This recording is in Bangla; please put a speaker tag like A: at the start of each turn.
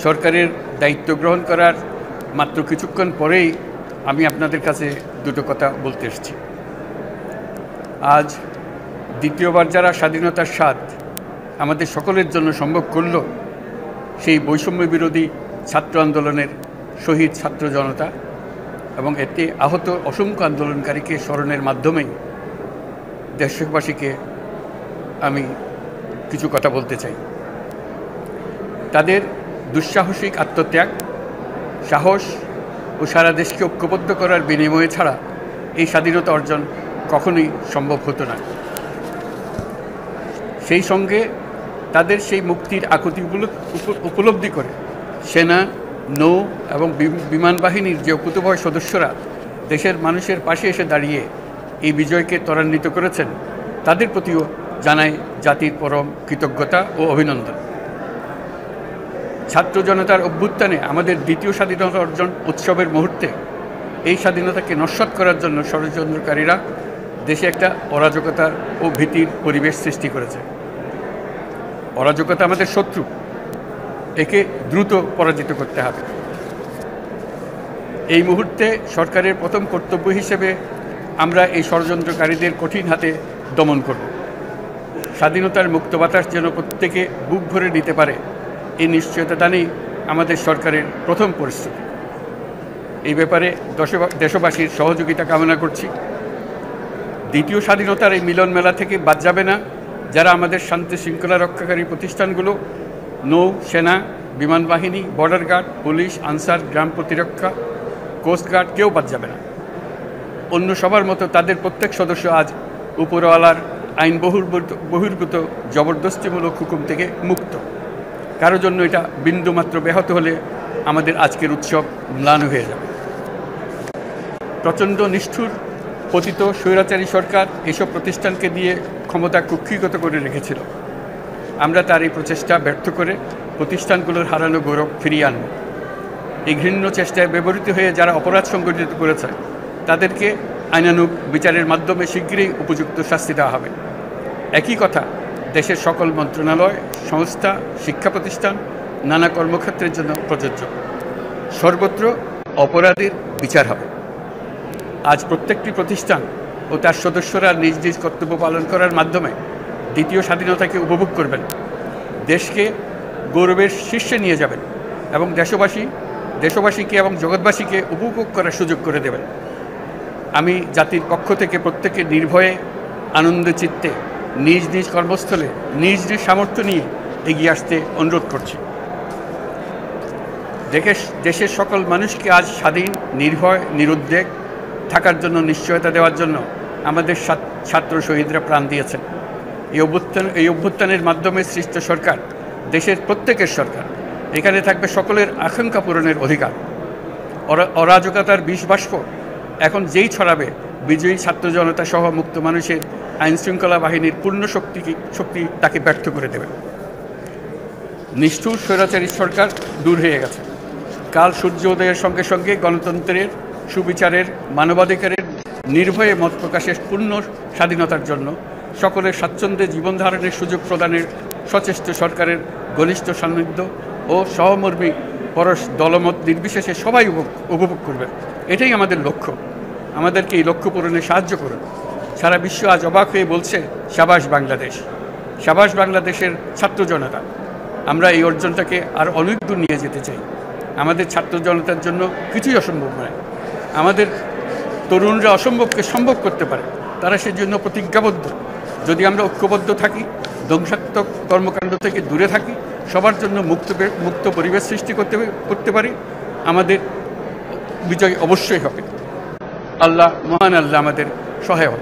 A: সরকারের দায়িত্ব গ্রহণ করার মাত্র কিছুক্ষণ পরেই আমি আপনাদের কাছে দুটো কথা বলতে এসেছি। আজ দ্বিতীয়বার যারা স্বাধীনতার স্বাদ আমাদের সকলের জন্য সম্ভব করল, সেই বৈষম্য বিরোধী ছাত্র আন্দোলনের শহীদ ছাত্র জনতা এবং এতে আহত অসংখ্য আন্দোলনকারীকে স্মরণের মাধ্যমেই দেশবাসীকে আমি কিছু কথা বলতে চাই। তাদের দুঃসাহসিক আত্মত্যাগ, সাহস ও সারা দেশকে ঐক্যবদ্ধ করার বিনিময়ে ছাড়া এই স্বাধীনতা অর্জন কখনোই সম্ভব হতো না। সেই সঙ্গে তাদের সেই মুক্তির আকুতিগুলো উপলব্ধি করে সেনা, নৌ এবং বিমান বাহিনীর যে অকুতোভয় সদস্যরা দেশের মানুষের পাশে এসে দাঁড়িয়ে এই বিজয়কে ত্বরান্বিত করেছেন, তাদের প্রতিও জানায় জাতির পরম কৃতজ্ঞতা ও অভিনন্দন। ছাত্র জনতার অভ্যুত্থানে আমাদের দ্বিতীয় স্বাধীনতা অর্জন উৎসবের মুহূর্তে এই স্বাধীনতাকে নস্যাৎ করার জন্য ষড়যন্ত্রকারীরা দেশে একটা অরাজকতার ও ভীতির পরিবেশ সৃষ্টি করেছে। অরাজকতা আমাদের শত্রু, একে দ্রুত পরাজিত করতে হবে। এই মুহূর্তে সরকারের প্রথম কর্তব্য হিসেবে আমরা এই ষড়যন্ত্রকারীদের কঠিন হাতে দমন করব। স্বাধীনতার মুক্ত বাতাস যেন প্রত্যেকে বুক ভরে নিতে পারে, এই নিশ্চয়তা দানেই আমাদের সরকারের প্রথম পরিস্থিতি। এই ব্যাপারে দেশবাসীর সহযোগিতা কামনা করছি। দ্বিতীয় স্বাধীনতার এই মিলন মেলা থেকে বাদ যাবে না যারা আমাদের শান্তি শৃঙ্খলা রক্ষাকারী প্রতিষ্ঠানগুলো, নৌ, সেনা, বিমান বাহিনী, বর্ডার গার্ড, পুলিশ, আনসার, গ্রাম প্রতিরক্ষা, কোস্টগার্ড, কেউ বাদ যাবে না। অন্য সবার মতো তাদের প্রত্যেক সদস্য আজ উপরওয়ালার আইন বহির্ভূত জবরদস্তিমূলক হুকুম থেকে মুক্ত। কারো জন্য এটা বিন্দুমাত্র ব্যাহত হলে আমাদের আজকের উৎসব ম্লান হয়ে যাবে। প্রচণ্ড নিষ্ঠুর পতিত স্বৈরাচারী সরকার এসব প্রতিষ্ঠানকে দিয়ে ক্ষমতা কুক্ষিগত করে রেখেছিল। আমরা তার এই প্রচেষ্টা ব্যর্থ করে প্রতিষ্ঠানগুলোর হারানো গৌরব ফিরিয়ে আনব। এই ঘৃণ্য চেষ্টায় ব্যবহৃত হয়ে যারা অপরাধ সংগঠিত করেছে তাদেরকে আইনানুগ বিচারের মাধ্যমে শীঘ্রই উপযুক্ত শাস্তি দেওয়া হবে। একই কথা দেশের সকল মন্ত্রণালয়, সংস্থা, শিক্ষা প্রতিষ্ঠান, নানা কর্মক্ষেত্রের জন্য প্রযোজ্য। সর্বত্র অপরাধীর বিচার হবে। আজ প্রত্যেকটি প্রতিষ্ঠান ও তার সদস্যরা নিজ নিজ কর্তব্য পালন করার মাধ্যমে দ্বিতীয় স্বাধীনতাকে উপভোগ করবেন, দেশকে গৌরবের শীর্ষে নিয়ে যাবেন এবং দেশবাসীকে এবং জগৎবাসীকে উপভোগ করার সুযোগ করে দেবেন। আমি জাতির পক্ষ থেকে প্রত্যেকে নির্ভয়ে আনন্দ চিত্তে নিজ নিজ কর্মস্থলে নিজ নিজ সামর্থ্য নিয়ে এগিয়ে আসতে অনুরোধ করছি। দেশের সকল মানুষকে আজ স্বাধীন, নির্ভয়, নিরুদ্বেগ থাকার জন্য নিশ্চয়তা দেওয়ার জন্য আমাদের ছাত্র শহীদরা প্রাণ দিয়েছেন। এই অভ্যুত্থানের মাধ্যমে সৃষ্ট সরকার দেশের প্রত্যেকের সরকার। এখানে থাকবে সকলের আকাঙ্ক্ষা পূরণের অধিকার। অরাজকতার বিষবাষ্প এখন যেই ছড়াবে, বিজয়ী ছাত্র জনতা সহ মুক্ত মানুষের আইনশৃঙ্খলা বাহিনীর পূর্ণ শক্তি তাকে ব্যর্থ করে দেবে। নিষ্ঠুর স্বৈরাচারী সরকার দূর হয়ে গেছে। কাল সূর্য উদয়ের সঙ্গে সঙ্গে গণতন্ত্রের, সুবিচারের, মানবাধিকারের নির্ভয়ে মত প্রকাশের পূর্ণ স্বাধীনতার জন্য সকলের স্বাচ্ছন্দ্যে জীবন ধারণের সুযোগ প্রদানের সচেষ্ট সরকারের ঘনিষ্ঠ সান্নিধ্য ও সহমর্মী পরশ দলমত নির্বিশেষে সবাই উপভোগ করবেন। এটাই আমাদের লক্ষ্য। আমাদেরকে এই লক্ষ্য পূরণে সাহায্য করুন। সারা বিশ্ব আজ অবাক হয়ে বলছে, সাবাস বাংলাদেশ, সাবাস বাংলাদেশের ছাত্র জনতা। আমরা এই অর্জনটাকে আর অনেক দূর নিয়ে যেতে চাই। আমাদের ছাত্র জনতার জন্য কিছুই অসম্ভব নয়। আমাদের তরুণরা অসম্ভবকে সম্ভব করতে পারে, তারা সেজন্য প্রতিজ্ঞাবদ্ধ। যদি আমরা ঐক্যবদ্ধ থাকি, ধ্বংসাত্মক কর্মকাণ্ড থেকে দূরে থাকি, সবার জন্য মুক্ত পরিবেশ সৃষ্টি করতে পারি, আমাদের বিজয় অবশ্যই হবে। আল্লাহ, মহান আল্লাহ আমাদের সহায় হন।